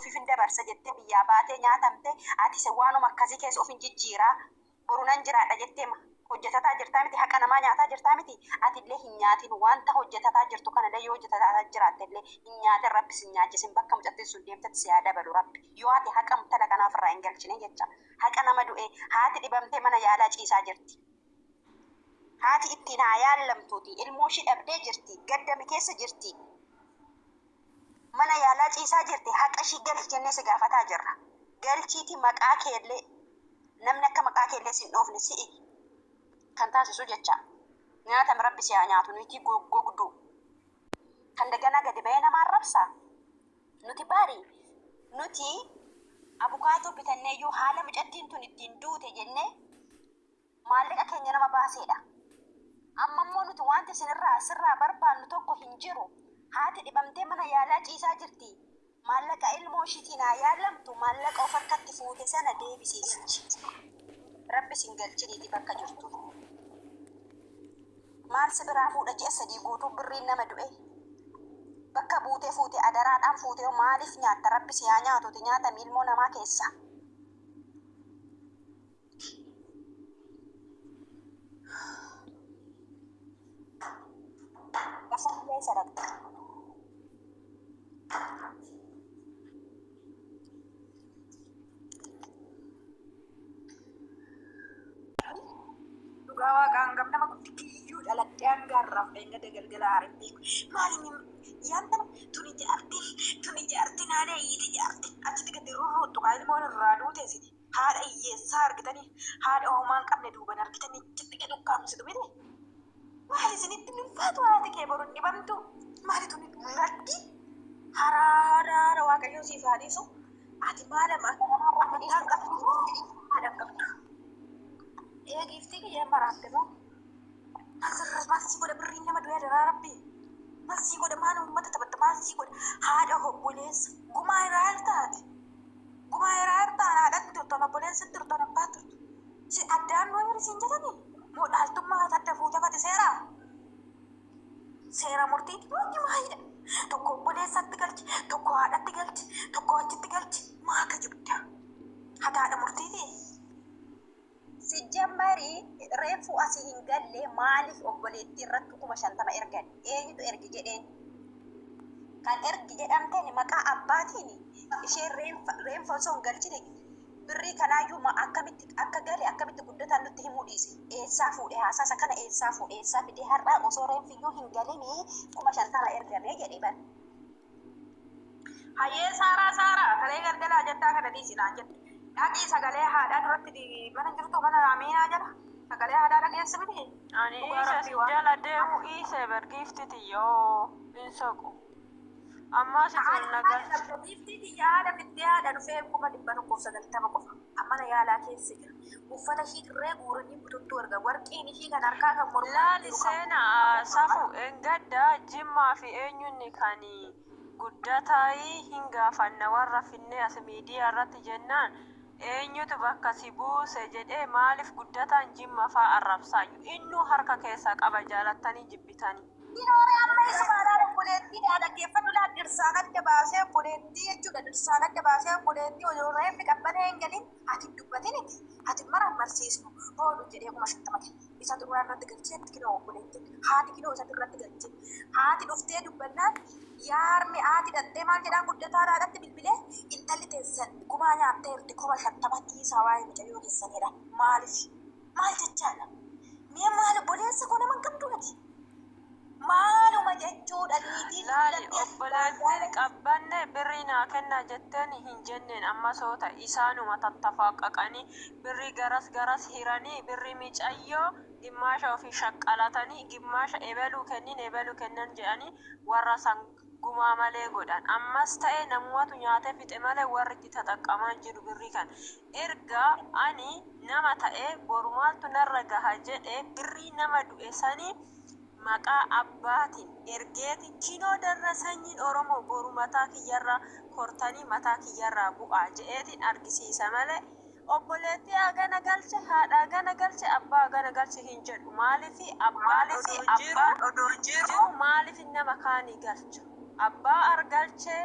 ofifin dabarsa jettee biyyaa baatee nyaatamte ati se waanuma akkasii keessa ofin jijjiiraa borunan jiraadha jettee hojjetataa jirtaa miti haqa namaa nyaataa jirtaa miti atillee hin nyaatin wanta hojjetataa jirtu kanallee yoo hojjetataa jiraattellee hin nyaatin rabbi sin nyaachisin bakka mucattiin sun deemtetti si haa dabalu rabbi yoo ati haqa mutala kanaaf irraa hin galchine jecha haqa nama du'e haati dhibamtee mana yaalaa ciisaa jirti. Haati ittiin haa yaallamtuuti ilmoo ishii dhabdee jirti gaddami keessa jirti mana yaalaa ciisaa jirti haqa ishii galchi jennee si gaafataa jirra galchiiti maqaa keellee namni akka maqaa keellee sin dhoofne si'i kan taasisu jecha nyaata rabbi si haa nyaatu nuti gogdu kan dagana gadi ba'ee namaan rabsa nuti bari nuti abukaatoo bitannee yoo haala mucattiin tun ittiin duute jennee maallaqa keenya nama baaseedha. Amma immoo nuti wanti sirraa barbaannu tokko hin jiru. Haati dhibamtee mana yaalaa ciisaa jirti. Maallaqa ilmoo ishiitiin haa yaallamtu maallaqa of harkatti fuute sana deebisiisichi. Rabbi sin galchiniiti bakka jirtu. Maal si biraa fuudha ji'a sadii guutuu birriin nama du'e. Bakka buutee fuute adaraadhaan fuute maaliif nyaatta rabbi si haa nyaatuuti nyaata ilmoo namaa keessa. Asallee sadaqta. Dhugaa waaqaan gam nama guddiyyuu dhalattee hangaarraaf dheengada galgala haaritti maaliin yaanta tuni jaarti naada iyyiti jaarti achitti gadi rurruuttu kaa ilmoon irraa duuteessiti haadha hiyyeessaa argitanii haadha homaan qabne duuban argitanii achitti gadi ukkaamsitu miti maali isinitti nufaatu haati kee boruun dhibamtu maali tuni raddi haraara waaqayyoo siif haadhiisu ati maalama amantaan qabdu haadhaan qabdu eegiftii kiyya maraatti moo asirra maalsii godha birriin nama du'ee daraa rabbi maalsii godha maana uummata taphatta maalsii godha haadha obboleessa gumaa irraa hirtaate haadhatti turtoon obboleessatti turtoon abbaa turtu si addaan nuu hirisiin jedhanii moo dhaaltummaa adda fuutafate seera murtiiti moonni maayidha tokko obboleessatti galchi tokko haadhatti galchi tokko achitti galchi maaka jibda hataadha murtiiti. Sijjammari reefu asii hin galle maaliif obboleettii irratti 50 ergan eenyutu ergi jedheen kan ergi jedhamteen maqaa abbaatiin isheen reenfa osoo hin galchine birrii kanaayyuu akkamitti akka gale akkamitti guddatan nutti himuu dhiise eessaa fuudhee haasaasa kana eessaa fidee har'aa osoo reenfiyyuu hin galinii 50 ergamee jedhe ban. Hayyee saaraa kalee galgalaa jettaa kana dhiisinaan jette. Dhaqii sagalee haadhaa duratti mana jirtu mana Ameenaa jala sagalee haadhaa dhageessa miti. Ani isa jala deemu isa bargiiftiti yoo hin soqu. Amma si tun nagaa. Giiftiti yaada fiddee haadha dhufee 190 qofa. Mana yaalaa keessa jira. Uffata ishii irree guuranii bututtuu arga. Warqiin ishii kan harkaa kan mormaa. Laali seenaa safu engaddaa jimmaa fi eenyunni kan guddataayi hin gaafanna warra finnee as miidiyaa irratti jennaan. Eenyutu bakka si buuse jedhee maaliif guddataan jimma fa'aa arrabsaayu innuu harka keessaa qaba jaalattanii jibbitanii. Diinoore amma isa baadhaan obboleettii dhaggeeffatu dhirsaan adda baasee obboleettii jechuudha dhirsaan adda baasee obboleettii ojoorree fi qabbanee hin galin ati dubbatiniti ati maran barsiisnu oolu jedhee 50 isa duraan irratti galcheetti kinoo obboleettii haati kinoo isa irratti galchee haati dhuftee dubbannaan yaarmi haati dhattee maal jedhaan guddataa haadhatti bilbilee intalli teessan gumaa nyaattee irti 50 dhiisaa waa'ee mucayyoo keessanidha maal jechaadha mee maal obboleessa koo naman qabdu ati. Maaluma jechuudha niitiin laali obboleettiin qabbanne birrii naa kenna jetteen hin jenneen amma soota isaanuma tattafaaqaqanii birrii garas hiranii birrii micayyoo gimmaasha ofii shaqqalatanii gimmaasha ebaluu kennan jedhanii warra san gumaa malee godhan ammas ta'e namumatu nyaatee fixe malee warri itti taxaqqamaa jiru birrii kan erga ani nama ta'e borumaaltu narra gaha jedhee birrii nama du'e sanii maqaa abbaatiin ergeeti kinoo darra sanyiin Oromoo boru mataa kiyyarraa kortanii mataa kiyyarraa bu'aa jedheetiin argisiisa malee obboleettii agana galche haadha agana galche abbaa agana galche hin jedhu maaliifi maaliif nama kaanii galcha abbaa argalchee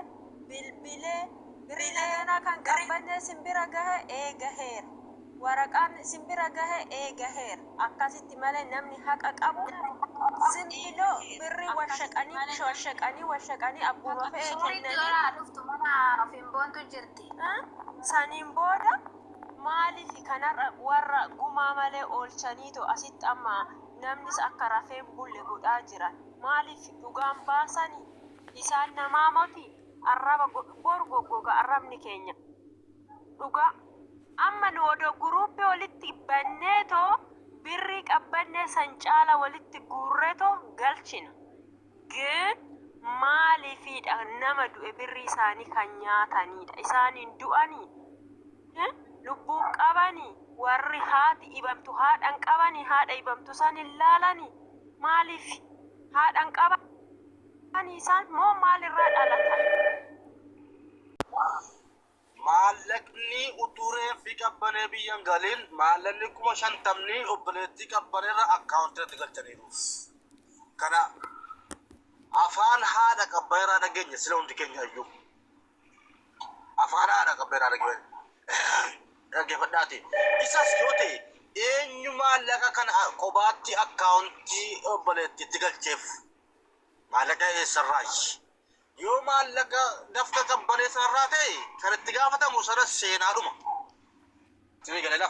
bilbilee Birileena kan qabbanne simbira gahe gaheer. Waraqaan simbira gahe gaheer. Akkasitti malee namni haqa qabu simbilo birri washaqanii abbuma fe'ee kennanii. Saniin booda maaliif kanarra warra gumaa malee oolchaniito asitti amma namnis akka rafeen bulle godhaa jiran. Maaliif dhugaan baasanii isaan namaa moti arraba gorgoggoga arrabni keenya dhugaa amma nu odoo guruuppii walitti banneetoo birrii qabbannee san caala walitti guurreetoo galchina gin maaliifidha nama du'e birrii isaanii kan nyaatanidha isaaniin du'anii lubbuun qabanii warri haati ibamtu haadhan qabanii haadha ibamtu san hin laalanii maaliif haadhan qabanii isaan moo maalirraa dhalatan maallaqni uturee fi qabbanee biyyan galiin maallaqni 50,000 obboleettii qabbaneerra akkaawuntiitti galchaniiruuf kana afaan haadha qabbaneerraa dhageenya sila hundi keenya iyyuu afaan haadha qabbaneerraa dhaggeeffadhaati isas yoo ta'e eenyu maallaqa kana qobaatti akkaawuntii obboleettiitti galcheef maallaqa eessarraayi yoo maallaqa dafka qabbanee sanarraa ta'e kan itti gaafatamu sana seenaadhuma sini galela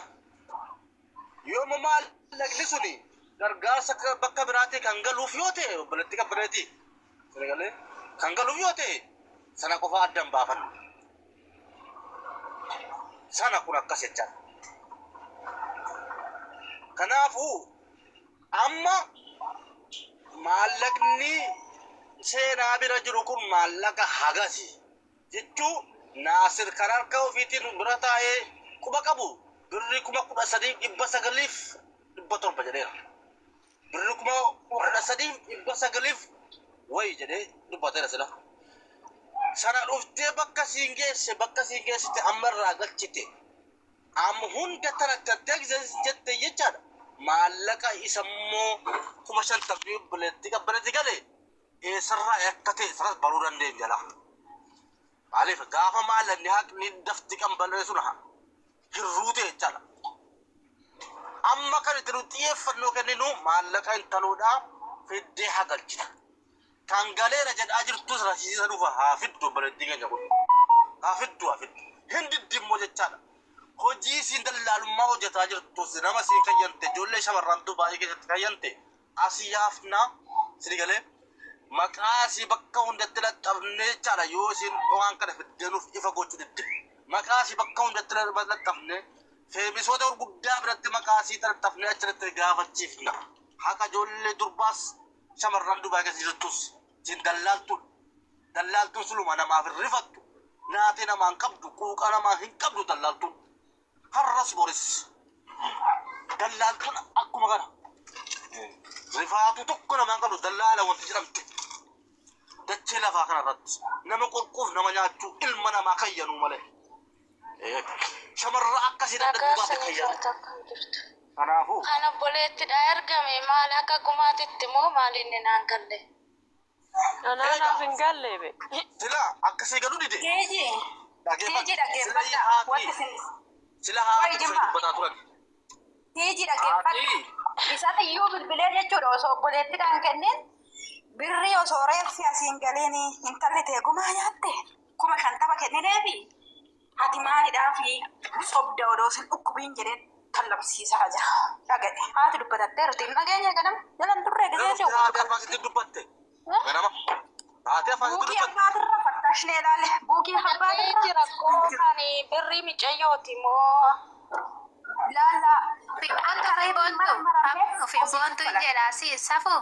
yoo maallaqni suni gargaarsa bakka biraatti kan galuuf yoo ta'e obboleettii qabbaneeti sini galee kan galuuf yoo ta'e sana qofa addan baafan sana kun akkas jechaan kanaafuu amma maallaqni seenaa bira jiru kun maallaqa hagasi jechuu Naasir kan harka ofiitiin bira taa'ee quba qabu birri 13,900 jedheera birri 13,900 wayi jedhee dubbateera sila sana dhuftee bakka siin geessite ammarraa galchite amma hunda tarakkattee jette jechaadha maallaqa isammoo 5,000 obboleettii qabbanetti galee eessarraa akka ta'e sanas baruu dandeenya jala maaliif gaafa maallaqni haqni dafti qabbanee sun jirruu ta'e jechaadha amma kan itti nu xiyyeeffannoo kenninu maallaqa intaluudhaa fiddee haa galchina kan galeera jedhaa jirtus rasiisa dhufa haa fiddu obboleettii keenya kun haa fiddu hindi dimmoo jechaadha hojii siin dallaalummaa hojjetaa jirtus nama siin kayyante ijoollee shamarrantuu baay'ee keessatti kayyante asii yaafnaa sini galee maqaasii bakka hundatti laxxafnee jechaadha yoo isin waan kana fiddeenuuf ifa gochuu didde maqaasii bakka hundatti laxxafnee feemisoota gurguddaa biratti maqaasii laxxafnee achirratti gaafachiifna haqa ijoollee durbaas shamarran Dubaay keessa jirtus isin dallaaltuun suluma namaaf hin rifattu naatee namaan qabdu quuqa namaa hin qabdu dallaaltuun har'as boris dallaaltuun akkuma kana rifaatu tokko namaan qabdu dallaala wanti jedhamte dachee lafaa kanarratti nama qurquuf nama nyaachuu ilma namaa kayyanuu malee shamarra akkasii dadhabbaate kayyanu kanaafuu kan obboleettidha ergame maal akka gumaatitti moo maalinni naan galle anaanaaf hin galleebe sila akkasii galuu dide Keeji dhaggeeffadha wanti sila haati dubbataa turan Keeji dhaggeeffadha isatti iyyuu bilbilee jechuudha osoo obboleettidhaan kenneen birrii osoo reefsi asiin galeen intalli ta'e gumaa nyaatte 50,000 kennineefi ati maalidhaafi sobda odoo sin dhukkubiin jedheen kallamsiisaa jira dhaga'e haati dubbatatteerti hin dhageenya ganama jalan turree gisee haati afaasitti dubbatte ganama haati afaasitti buukii dubbatte abbaatirra fattaashlee ilaale buukii abbaatirra jira kookani birrii micayyooti moo laala Fimboontu jedha si safu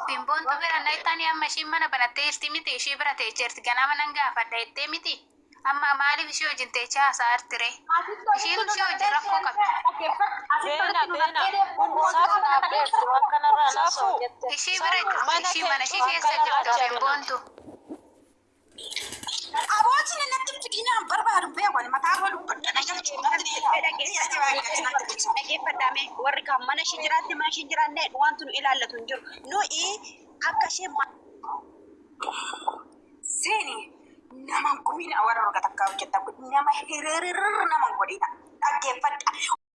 Fimboontu bira naitani amma ishii mana banattee jirti miti ishii bira teecherti ganama nan gaafadha jettee miti amma maaliif ishii wajjin teechaa haasa'artire ishiin ishii wajjin rakkoo qabdi ishii bira ishii mana ishii keessa jirtu Fimboontu Abootiin natti fidinaan barbaadu beekon mataa wal dhaggeeffadhaame warri kan mana ishee jiraatti mana ishee jiraanne wanti nu ilaallatu hin jiru nuyi akka ishee seeni naman gubina warra takka hojjetta nama hiririr naman godhina